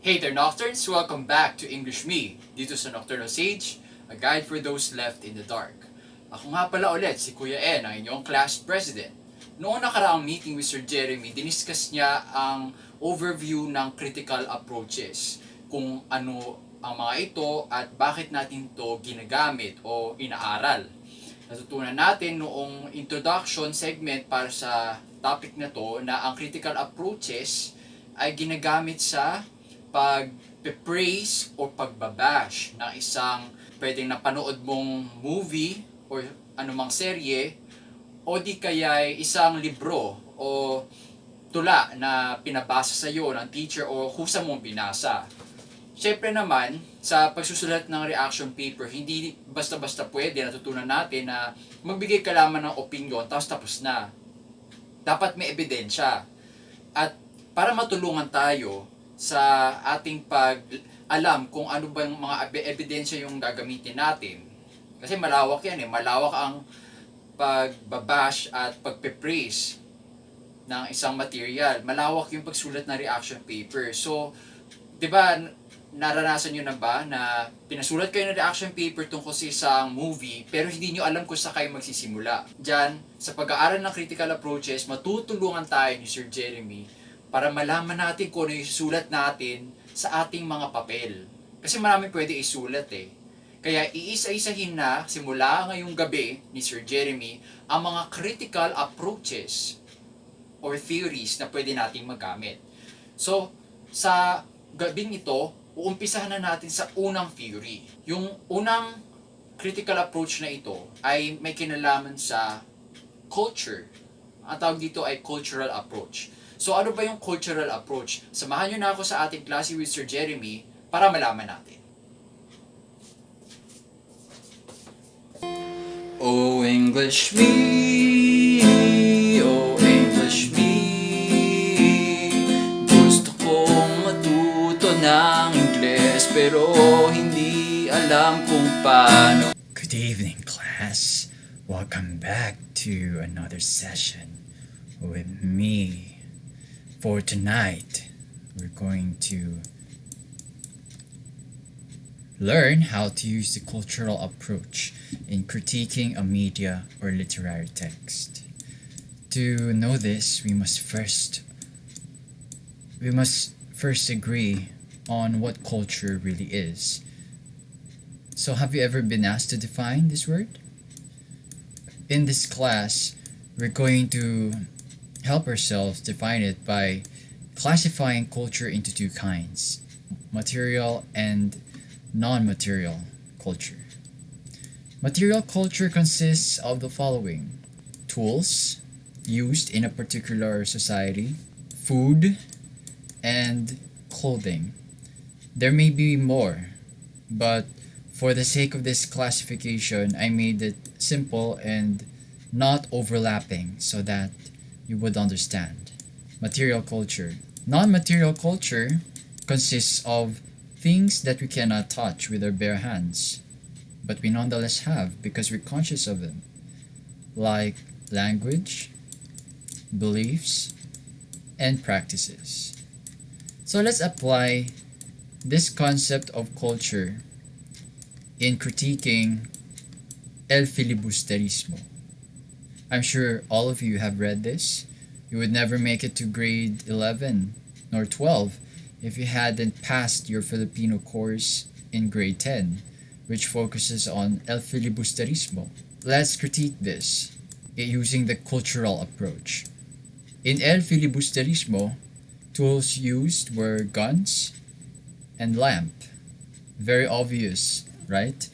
Hey there, Nocturnes! Welcome back to English Me, dito sa Nocturnal Sage, a guide for those left in the dark. Ako nga pala ulit si Kuya N, ang inyong class president. Noong nakaraang meeting with Sir Jeremy, diniscuss niya ang overview ng critical approaches, kung ano ang mga ito at bakit natin ito ginagamit o inaaral. Natutunan natin noong introduction segment para sa topic na to na ang critical approaches ay ginagamit sa pag-praise o pagbabash ng isang pwedeng napanood mong movie or anumang serye o di kaya isang libro o tula na pinabasa sa iyo ng teacher o kusa mong binasa. Siyempre naman, sa pagsusulat ng reaction paper, hindi basta-basta pwede natutunan natin na magbigay ka lamang ng opinion tapos na. Dapat may ebidensya. At para matulungan tayo sa ating pag-alam kung ano ba yung mga ebidensya yung gagamitin natin. Kasi malawak yan malawak ang pagbabash at pagpe-praise ng isang material. Malawak yung pagsulat ng reaction paper. So, 'di ba, naranasan nyo na ba na pinasulat kayo ng reaction paper tungkol sa isang movie pero hindi nyo alam kung saan kayo magsisimula? Diyan, sa pag-aaral ng critical approaches, matutulungan tayo ni Sir Jeremy para malaman natin kung ano yung sulat natin sa ating mga papel. Kasi marami pwede isulat Kaya iisa-isahin na simula ngayong gabi ni Sir Jeremy ang mga critical approaches or theories na pwede nating magamit. So, sa gabing ito, uumpisahan na natin sa unang theory. Yung unang critical approach na ito ay may kinalaman sa culture. Ang tawag dito ay cultural approach. So ano ba yung cultural approach? Samahan nyo na ako sa ating klase with Sir Jeremy para malaman natin. Oh English me, oh English me, gusto kong matuto ng Ingles pero hindi alam kung paano. Good evening, class. Welcome back to another session with me. For tonight, we're going to learn how to use the cultural approach in critiquing a media or literary text. To know this, we must first agree on what culture really is. So have you ever been asked to define this word? In this class, we're going to help ourselves define it by classifying culture into two kinds: material and non-material culture. Material culture consists of the following: tools used in a particular society, food, and clothing. There may be more, but for the sake of this classification, I made it simple and not overlapping so that you would understand. Material culture. Non-material culture consists of things that we cannot touch with our bare hands, but we nonetheless have because we're conscious of them, like language, beliefs, and practices. So let's apply this concept of culture in critiquing el filibusterismo. I'm sure all of you have read this. You would never make it to grade 11 nor 12 if you hadn't passed your Filipino course in grade 10, which focuses on el filibusterismo. Let's critique this using the cultural approach. In el filibusterismo, tools used were guns and lamp. Very obvious, right?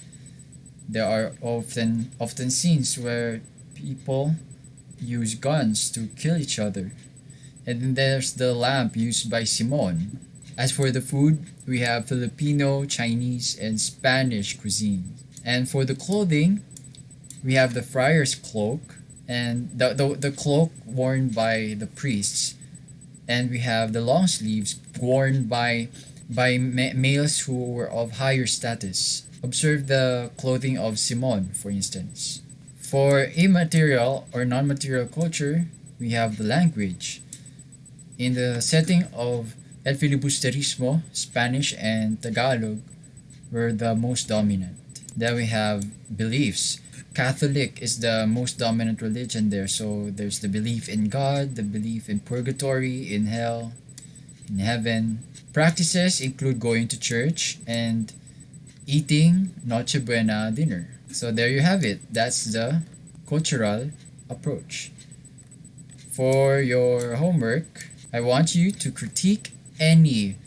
There are often scenes where people use guns to kill each other. And then there's the lamp used by Simon. As for the food, we have Filipino, Chinese, and Spanish cuisine. And for the clothing, we have the friar's cloak and the cloak worn by the priests. And we have the long sleeves worn by males who were of higher status. Observe the clothing of Simon, for instance. For immaterial or non-material culture, we have the language. In the setting of El Filibusterismo, Spanish, and Tagalog were the most dominant. Then we have beliefs. Catholic is the most dominant religion there. So there's the belief in God, the belief in purgatory, in hell, in heaven. Practices include going to church and eating Noche Buena dinner. So there you have it. That's the cultural approach. For your homework, I want you to critique any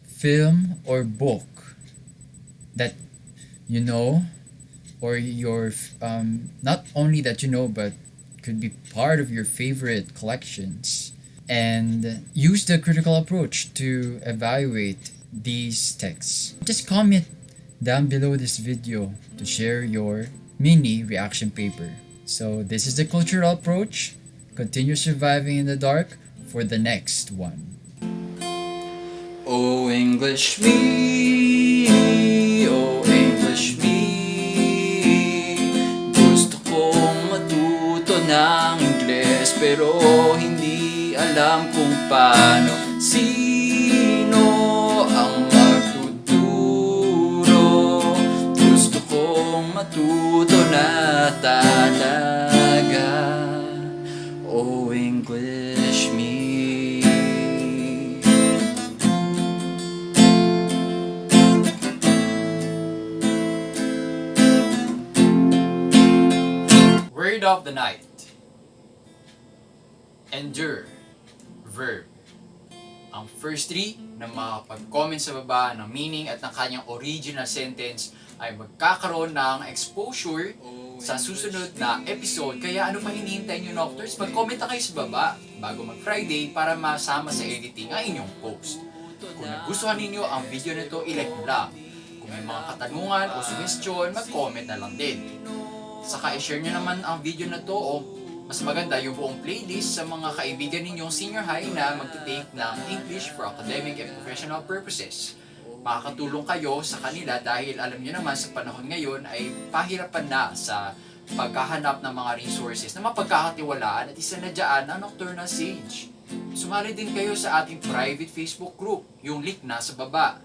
film or book that you know, or your not only that you know, but could be part of your favorite collections, and use the critical approach to evaluate these texts. Just comment down below this video to share your mini reaction paper. So this is the cultural approach. Continue surviving in the dark for the next one. Oh English me, oh English me, gusto kong matuto ng Ingles pero hindi alam kung paano. Sino ang magtuturo? Gusto kong matuto na talaga. Oh English me. Word of the night. Endure. Verb. Ang first three na makapag-comment sa baba ng meaning at ng kanyang original sentence ay magkakaroon ng exposure sa susunod na episode. Kaya ano pa hinihintay nyo, Nocturs? Mag-comment na kayo sa baba bago mag-Friday para masama sa editing ang inyong post. Kung nagustuhan ninyo ang video nito, i-like nyo lang. Kung may mga katanungan o suggestion, mag-comment na lang din. Saka i-share nyo naman ang video na to o mas maganda yung buong playlist sa mga kaibigan ninyong senior high na magte-take ng English for academic and professional purposes. Makakatulong kayo sa kanila dahil alam nyo naman sa panahon ngayon ay pahirapan na sa paghahanap ng mga resources na mapagkakatiwalaan at isa na dyan ang Nocturnal Sage. Sumali din kayo sa ating private Facebook group, yung link na sa baba.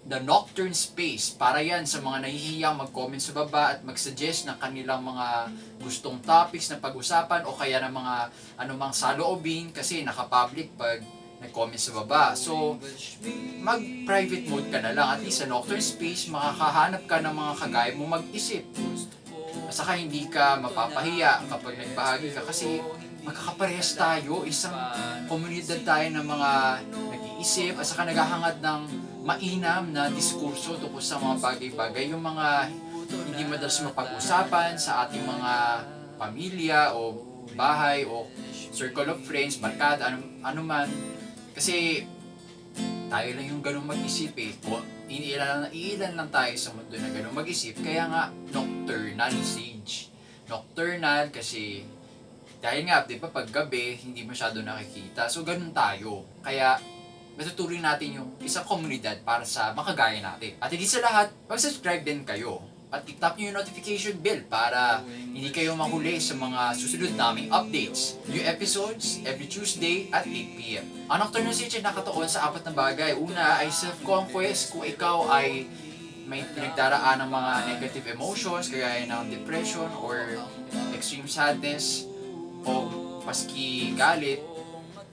The Nocturne Space, para yan sa mga nahihiyang mag-comment sa baba at mag-suggest ng kanilang mga gustong topics na pag-usapan o kaya ng mga anumang saloobin kasi naka-public pag nag-comment sa baba. So, mag-private mode ka na lang. At least sa Nocturne Space, makakahanap ka ng mga kagaya mo mag-isip. Saka hindi ka mapapahiya kapag nagbahagi ka kasi magkakaparehas tayo, isang komunidad tayo ng mga nag-iisip at saka naghahangad ng mainam na diskurso tungkol sa mga bagay-bagay, yung mga hindi madalas mapag-usapan sa ating mga pamilya o bahay o circle of friends, barkada, ano man. Kasi tayo lang yung ganun mag-isip eh. O, iilan lang tayo sa mundo na ganun mag-isip. Kaya nga, nocturnal sage. Nocturnal kasi dahil nga, di ba, pag gabi, hindi masyado nakikita. So, ganun tayo. Kaya, matutuloy natin yung isang komunidad para sa makagaya natin. At hindi sa lahat, mag-subscribe din kayo. At i-tap nyo yung notification bell para hindi kayo mahuli sa mga susunod naming updates. New episodes every Tuesday at 8pm. Ang Nocturnal Sage ay nakatuon sa 4 na bagay. Una ay self-conquest. Kung ikaw ay may pinagdaraan ng mga negative emotions, kagaya ng depression or extreme sadness o maski galit,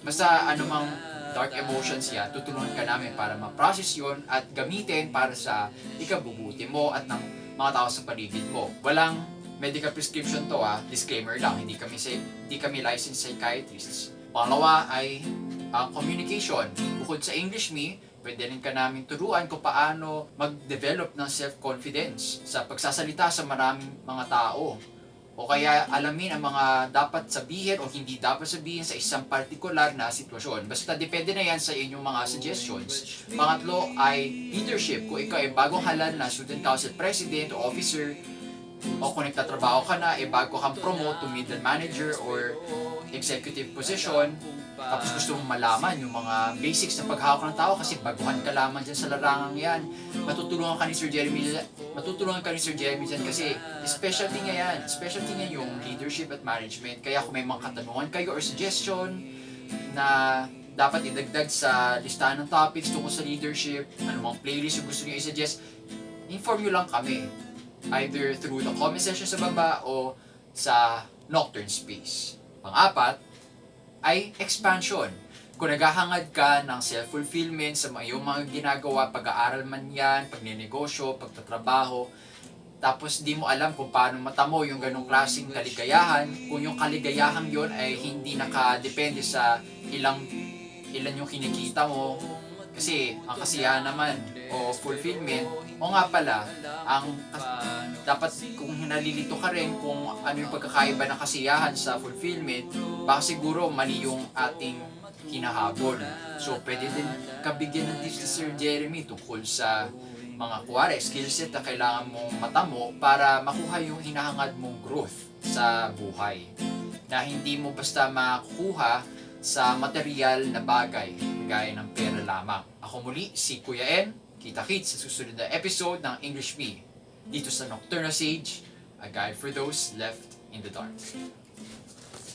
basta anumang dark emotions yan, tutulungan ka namin para ma-process yun at gamitin para sa ikabubuti mo at ng mga tao sa paligid mo. Walang medical prescription to disclaimer lang, hindi kami licensed psychiatrists. Pangalawa ay ang communication. Bukod sa English Me, pwede rin ka namin turuan kung paano mag-develop ng self-confidence sa pagsasalita sa maraming mga tao. O kaya alamin ang mga dapat sabihin o hindi dapat sabihin sa isang partikular na sitwasyon. Basta depende na yan sa inyong mga suggestions. Pangatlo ay leadership. Kung ikaw ay bagong halal na student council president o officer, o kung nagtatrabaho ka na, bago kang promote to middle manager or executive position, tapos gusto mong malaman yung mga basics ng paghawak ng tao kasi baguhan ka lamang dyan sa larangang yan, matutulungan ka ni Sir Jeremy dyan kasi specialty niya yung leadership at management. Kaya kung may mga katanungan kayo or suggestion na dapat idagdag sa listahan ng topics tungkol sa leadership, anumang playlist yung gusto niyo i-suggest, inform nyo lang kami. Either through the comment section sa baba o sa Nocturne Space. Pang-apat ay expansion. Kung naghahangad ka ng self-fulfillment sa iyong mga ginagawa, pag-aaral man yan, pagnenegosyo, pagtatrabaho, tapos di mo alam kung paano matamo yung ganong klaseng kaligayahan, kung yung kaligayahan yon ay hindi nakadepende sa ilan yung kinikita mo, kasi ang kasiyahan naman o fulfillment, o nga pala, dapat kung nalilito ka rin kung ano yung pagkakaiba ng kasiyahan sa fulfillment, baka siguro mali yung ating hinahabol. So, pwede din kabigyan ng tips ni Sir Jeremy tungkol sa mga kuwari, skill set na kailangan mong matamo para makuha yung hinahangad mong growth sa buhay. Na hindi mo basta makukuha sa material na bagay, gaya ng pera lamang. Ako muli, si Kuya M. Kita-kits sa susunod na episode ng English Me, dito sa Nocturnal Sage, a guide for those left in the dark.